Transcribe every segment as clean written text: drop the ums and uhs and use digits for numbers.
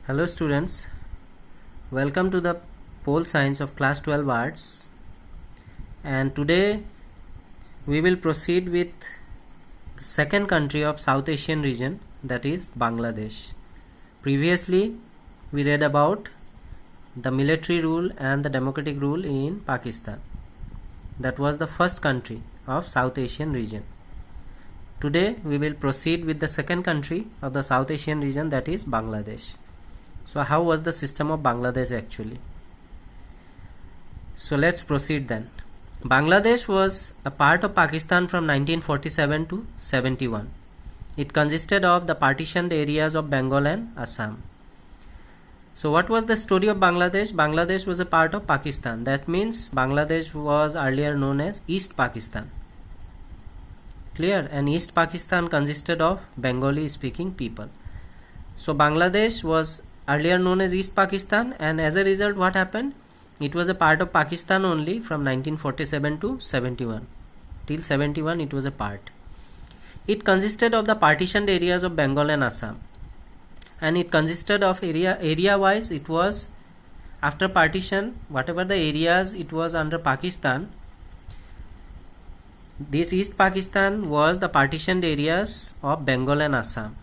Hello students, welcome to the Pole Science of Class 12 Arts, and today we will proceed with the second country of South Asian region, that is Bangladesh. Previously we read about the military rule and the democratic rule in Pakistan. That was the first country of South Asian region. Today we will proceed with the second country of the South Asian region, that is Bangladesh. So how was the system of Bangladesh actually? So let's proceed then. Bangladesh was a part of Pakistan from 1947 to 71. It consisted of the partitioned areas of Bengal and Assam. So what was the story of Bangladesh? Bangladesh was a part of Pakistan. That means Bangladesh was earlier known as East Pakistan. Clear? And East Pakistan consisted of Bengali speaking people. So Bangladesh was earlier known as East Pakistan, and as a result what happened? It was a part of Pakistan only from 1947 to 71. Till 71 it was a part. It consisted of the partitioned areas of Bengal and Assam, and it consisted of area wise, it was after partition, whatever the areas it was under Pakistan, this East Pakistan was the partitioned areas of Bengal and Assam.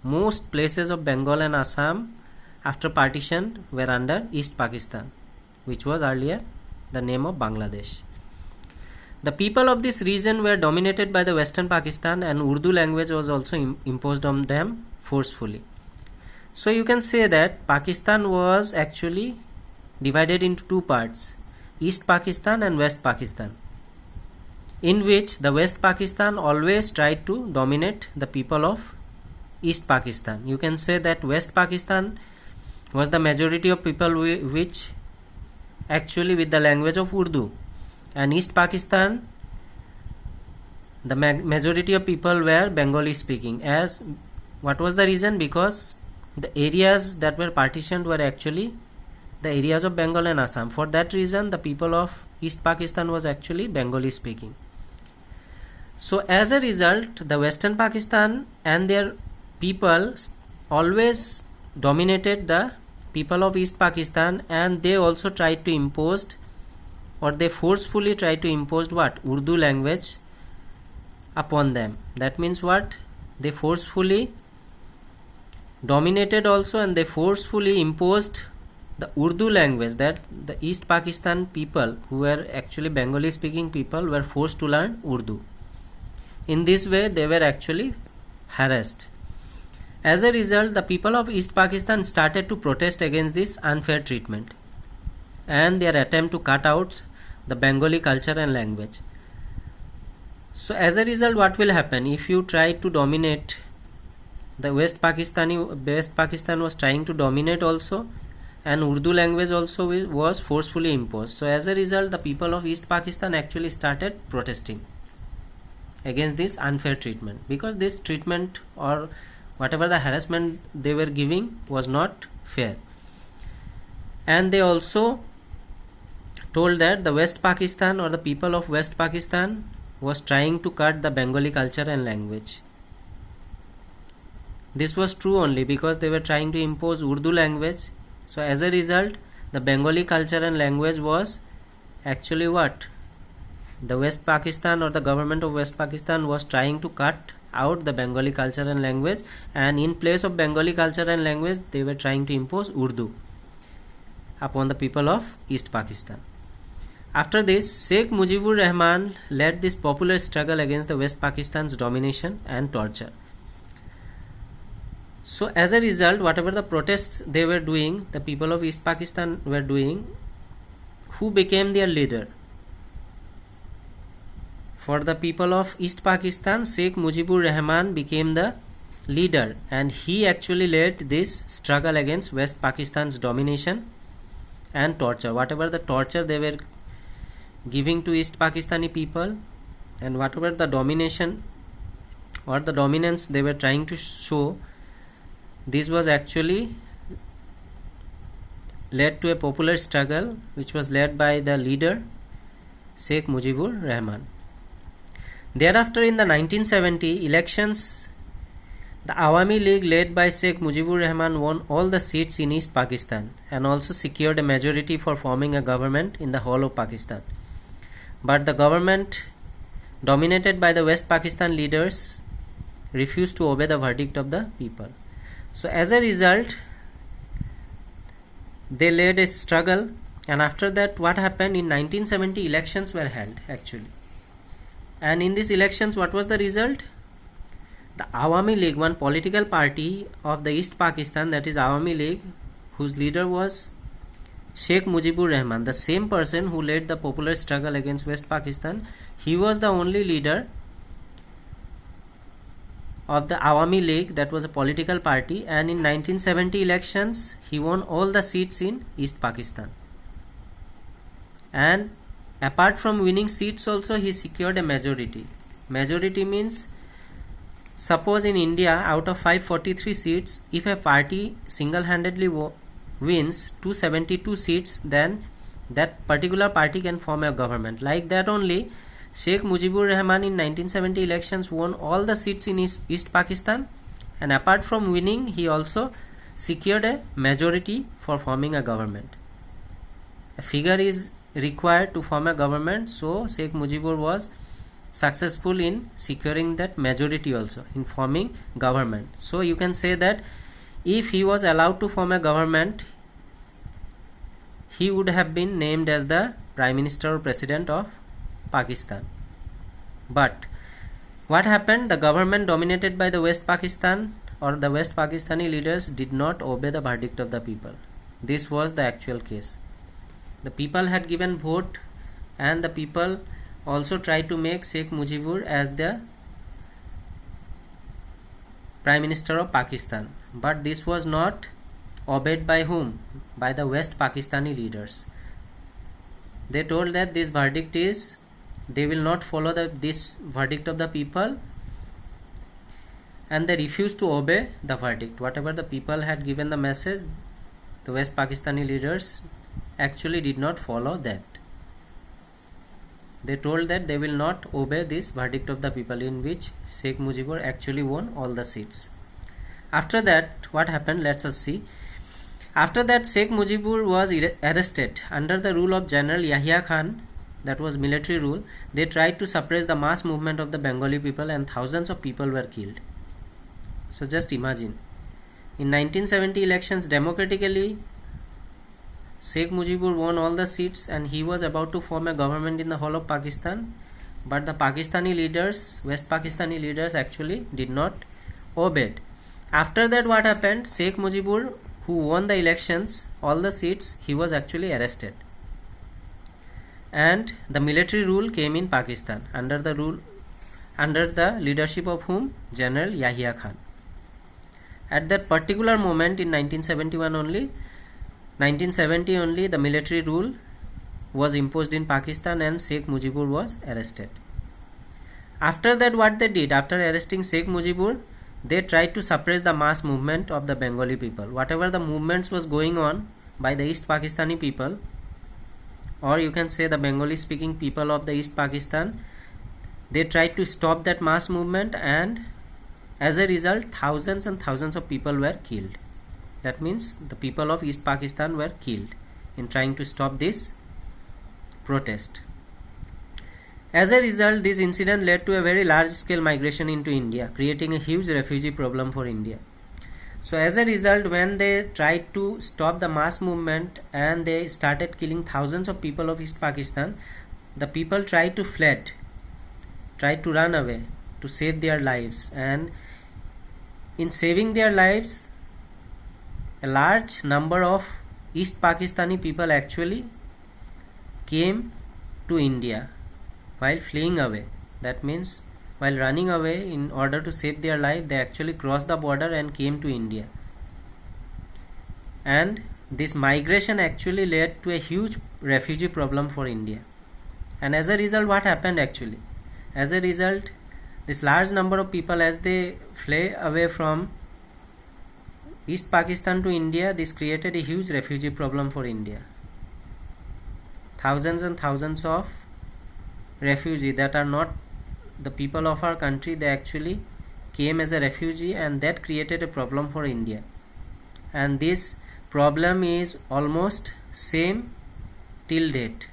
Most places of Bengal and Assam after partition were under East Pakistan, which was earlier the name of Bangladesh. The people of this region were dominated by the Western Pakistan, and Urdu language was also imposed on them forcefully. So you can say that Pakistan was actually divided into two parts, East Pakistan and West Pakistan, in which the West Pakistan always tried to dominate the people of East Pakistan. You can say that West Pakistan was the majority of people which actually with the language of Urdu, and East Pakistan the majority of people were Bengali speaking. As what was the reason? Because the areas that were partitioned were actually the areas of Bengal and Assam. For that reason the people of East Pakistan was actually Bengali speaking. So as a result, the Western Pakistan and their people always dominated the people of East Pakistan, and they also tried to impose, or they forcefully tried to impose what? Urdu language upon them. That means what? They forcefully dominated also, and they forcefully imposed the Urdu language, that the East Pakistan people who were actually Bengali speaking people were forced to learn Urdu. In this way they were actually harassed. As a result, the people of East Pakistan started to protest against this unfair treatment and their attempt to cut out the Bengali culture and language. So as a result, what will happen? If you try to dominate the West Pakistan was trying to dominate also, and Urdu language also was forcefully imposed. So as a result, the people of East Pakistan actually started protesting against this unfair treatment, because this treatment or whatever the harassment they were giving was not fair. And they also told that the West Pakistan or the people of West Pakistan was trying to cut the Bengali culture and language. This was true only because they were trying to impose Urdu language. So as a result, the Bengali culture and language was actually what? The West Pakistan or the government of West Pakistan was trying to cut out the Bengali culture and language, and in place of Bengali culture and language they were trying to impose Urdu upon the people of East Pakistan. After this, Sheikh Mujibur Rahman led this popular struggle against the West Pakistan's domination and torture. So as a result, whatever the protests they were doing, the people of East Pakistan were doing, who became their leader? For the people of East Pakistan, Sheikh Mujibur Rahman became the leader, and he actually led this struggle against West Pakistan's domination and torture. Whatever the torture they were giving to East Pakistani people, and whatever the domination or the dominance they were trying to show, this was actually led to a popular struggle which was led by the leader Sheikh Mujibur Rahman. Thereafter, in the 1970 elections, The Awami League led by Sheikh Mujibur Rahman won all the seats in East Pakistan and also secured a majority for forming a government in the whole of Pakistan. But the government dominated by the West Pakistan leaders refused to obey the verdict of the people. So as a result, they led a struggle, and after that what happened in 1970 elections were held actually. And in these elections what was the result? The Awami League, one political party of the East Pakistan, that is Awami League, whose leader was Sheikh Mujibur Rahman, the same person who led the popular struggle against West Pakistan. He was the only leader of the Awami League, that was a political party, and in 1970 elections he won all the seats in East Pakistan. And apart from winning seats also, he secured a majority. Majority means, suppose in India out of 543 seats, if a party single-handedly wins 272 seats, then that particular party can form a government. Like that only, Sheikh Mujibur Rahman in 1970 elections won all the seats in East Pakistan, and apart from winning, he also secured a majority for forming a government. A figure is required to form a government, so Sheikh Mujibur was successful in securing that majority also in forming government. So you can say that if he was allowed to form a government, he would have been named as the Prime Minister or President of Pakistan. But what happened? The government dominated by the West Pakistan or the West Pakistani leaders did not obey the verdict of the people. This was the actual case. The people had given vote, and the people also tried to make Sheikh Mujibur as the Prime Minister of Pakistan. But this was not obeyed by whom? By the West Pakistani leaders. They told that this verdict is, they will not follow this verdict of the people, and they refused to obey the verdict. Whatever the people had given the message, the West Pakistani leaders actually did not follow that. They told that they will not obey this verdict of the people, in which Sheikh Mujibur actually won all the seats. After that, what happened? Let us see. After that, Sheikh Mujibur was arrested under the rule of General Yahya Khan, that was military rule. They tried to suppress the mass movement of the Bengali people, and thousands of people were killed. So just imagine, in 1970 elections, democratically Sheikh Mujibur won all the seats, and he was about to form a government in the whole of Pakistan, but the Pakistani leaders, West Pakistani leaders, actually did not obey it. After that, what happened? Sheikh Mujibur, who won the elections, all the seats, he was actually arrested, and the military rule came in Pakistan under the leadership of whom? General Yahya Khan. At that particular moment in 1970 only, the military rule was imposed in Pakistan, and Sheikh Mujibur was arrested. After that, what they did? After arresting Sheikh Mujibur, they tried to suppress the mass movement of the Bengali people. Whatever the movements was going on by the East Pakistani people, or you can say the Bengali speaking people of the East Pakistan, they tried to stop that mass movement, and as a result, thousands and thousands of people were killed. That means the people of East Pakistan were killed in trying to stop this protest. As a result, this incident led to a very large scale migration into India, creating a huge refugee problem for India. So as a result, when they tried to stop the mass movement and they started killing thousands of people of East Pakistan, the people tried to flee, tried to run away to save their lives, and in saving their lives, a large number of East Pakistani people actually came to India while fleeing away. That means while running away in order to save their life, they actually crossed the border and came to India. And this migration actually led to a huge refugee problem for India. And as a result, what happened actually? As a result, this large number of people, as they flee away from East Pakistan to India, this created a huge refugee problem for India. Thousands and thousands of refugees that are not the people of our country, they actually came as a refugee, and that created a problem for India. And this problem is almost same till date.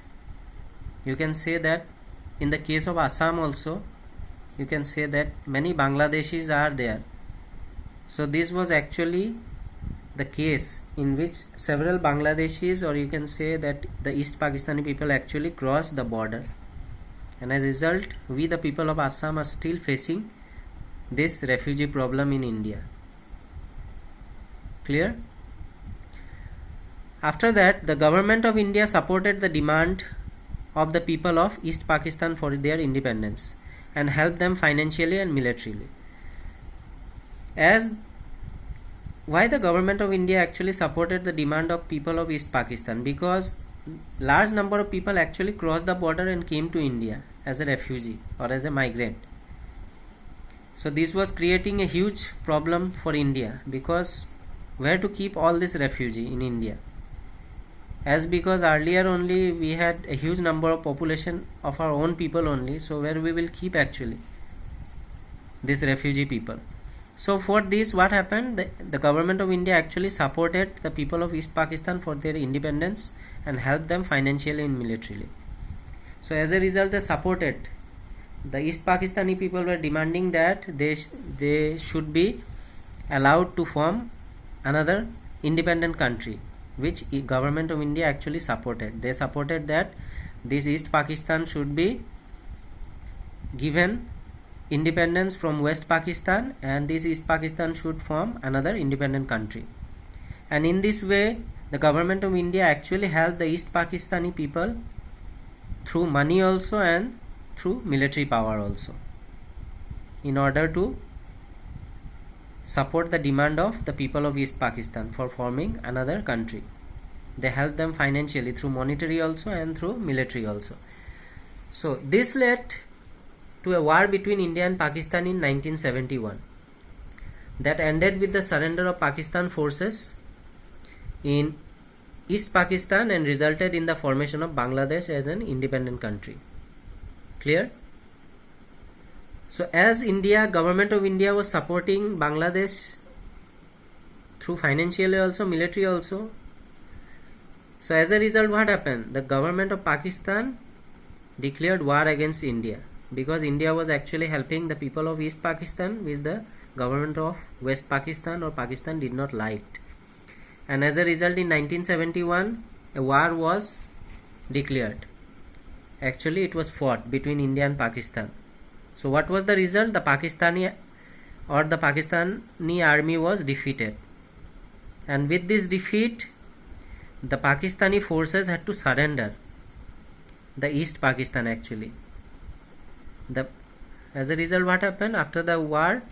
You can say that in the case of Assam also, you can say that many Bangladeshis are there. So this was actually the case in which several Bangladeshis, or you can say that the East Pakistani people actually crossed the border, and as a result we the people of Assam are still facing this refugee problem in India. Clear? After that, the government of India supported the demand of the people of East Pakistan for their independence and helped them financially and militarily. Why the government of India actually supported the demand of people of East Pakistan? Because large number of people actually crossed the border and came to India as a refugee or as a migrant. So this was creating a huge problem for India, because where to keep all this refugee in India? As because earlier only we had a huge number of population of our own people only, so where we will keep actually this refugee people? So for this, what happened? The government of India actually supported the people of East Pakistan for their independence and helped them financially and militarily. So as a result, they supported. The East Pakistani people were demanding that they should be allowed to form another independent country, which government of India actually supported. They supported that this East Pakistan should be given independence from West Pakistan, and this East Pakistan should form another independent country. And in this way, the government of India actually helped the East Pakistani people through money also and through military power also, in order to support the demand of the people of East Pakistan for forming another country. They helped them financially through monetary also and through military also. So this led to a war between India and Pakistan in 1971 that ended with the surrender of Pakistan forces in East Pakistan and resulted in the formation of Bangladesh as an independent country. Clear? So as government of India was supporting Bangladesh through financially also, military also, so as a result, what happened? The government of Pakistan declared war against India, because India was actually helping the people of East Pakistan, which the government of West Pakistan or Pakistan did not like. And as a result, in 1971, a war was declared. Actually, it was fought between India and Pakistan. So what was the result? The Pakistani army was defeated. And with this defeat, the Pakistani forces had to surrender the East Pakistan actually. As a result, what happened? After the war,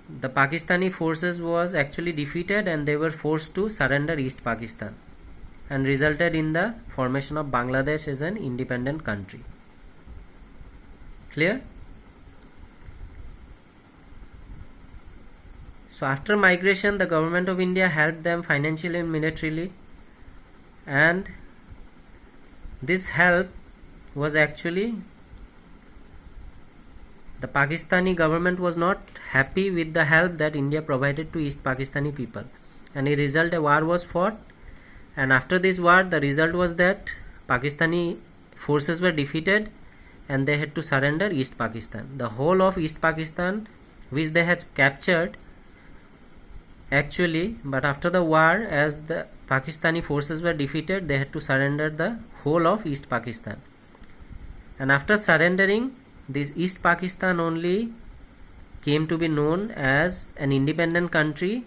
the Pakistani forces was actually defeated and they were forced to surrender East Pakistan, and resulted in the formation of Bangladesh as an independent country. Clear? So after migration, the government of India helped them financially and militarily, and this help was actually, the Pakistani government was not happy with the help that India provided to East Pakistani people, and as a result a war was fought. And after this war, the result was that Pakistani forces were defeated and they had to surrender East Pakistan. The whole of East Pakistan, which they had captured actually, but after the war, as the Pakistani forces were defeated, they had to surrender the whole of East Pakistan. And after surrendering, this East Pakistan only came to be known as an independent country,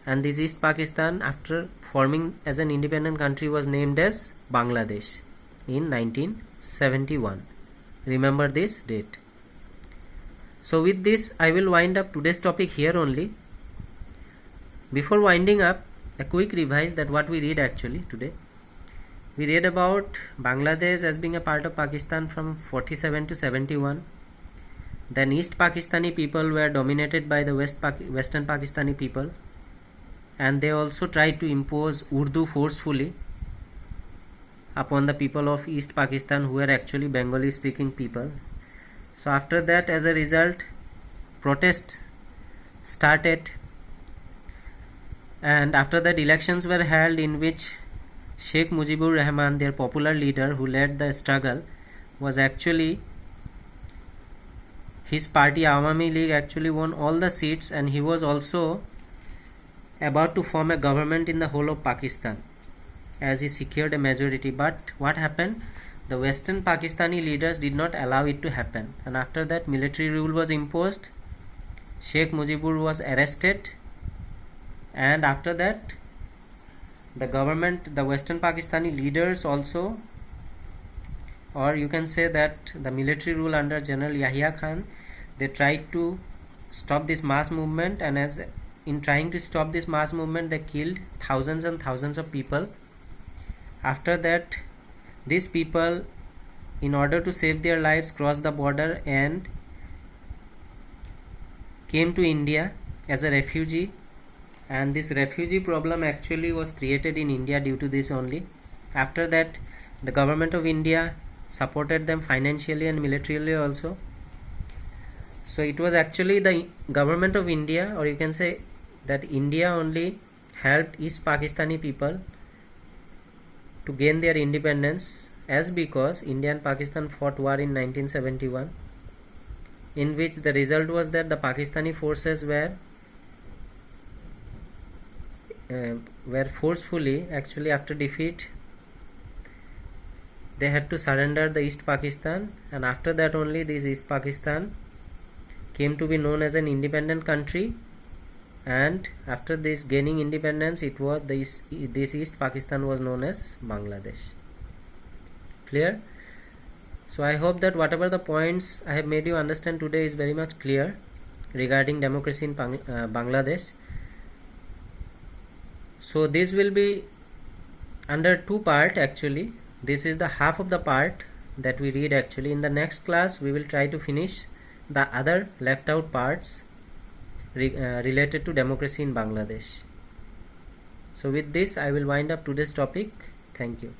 and this East Pakistan, after forming as an independent country, was named as Bangladesh in 1971. Remember this date. So with this, I will wind up today's topic here only. Before winding up, a quick revise that what we read actually today. We read about Bangladesh as being a part of Pakistan from 47 to 71. Then East Pakistani people were dominated by the Western Pakistani people, and they also tried to impose Urdu forcefully upon the people of East Pakistan, who were actually Bengali speaking people. So after that, as a result, protests started, and after that elections were held in which Sheikh Mujibur Rahman, their popular leader who led the struggle, was actually, his party Awami League actually won all the seats, and he was also about to form a government in the whole of Pakistan as he secured a majority. But what happened? The Western Pakistani leaders did not allow it to happen, and after that military rule was imposed. Sheikh Mujibur was arrested, and after that the government, the Western Pakistani leaders also, or you can say that the military rule under General Yahya Khan, they tried to stop this mass movement, and as in trying to stop this mass movement they killed thousands and thousands of people. After that, these people, in order to save their lives, crossed the border and came to India as a refugee, and this refugee problem actually was created in India due to this only. After that, the government of India supported them financially and militarily also. So it was actually the government of India, or you can say that India only helped East Pakistani people to gain their independence, as because India and Pakistan fought war in 1971, in which the result was that the Pakistani forces were forcefully, actually after defeat, they had to surrender the East Pakistan, and after that only this East Pakistan came to be known as an independent country, and after this gaining independence, it was this East Pakistan was known as Bangladesh. Clear? So I hope that whatever the points I have made you understand today is very much clear regarding democracy in Bangladesh. So this will be under two part actually. This is the half of the part that we read actually. In the next class we will try to finish the other left out parts related to democracy in Bangladesh. So with this I will wind up today's topic. Thank you.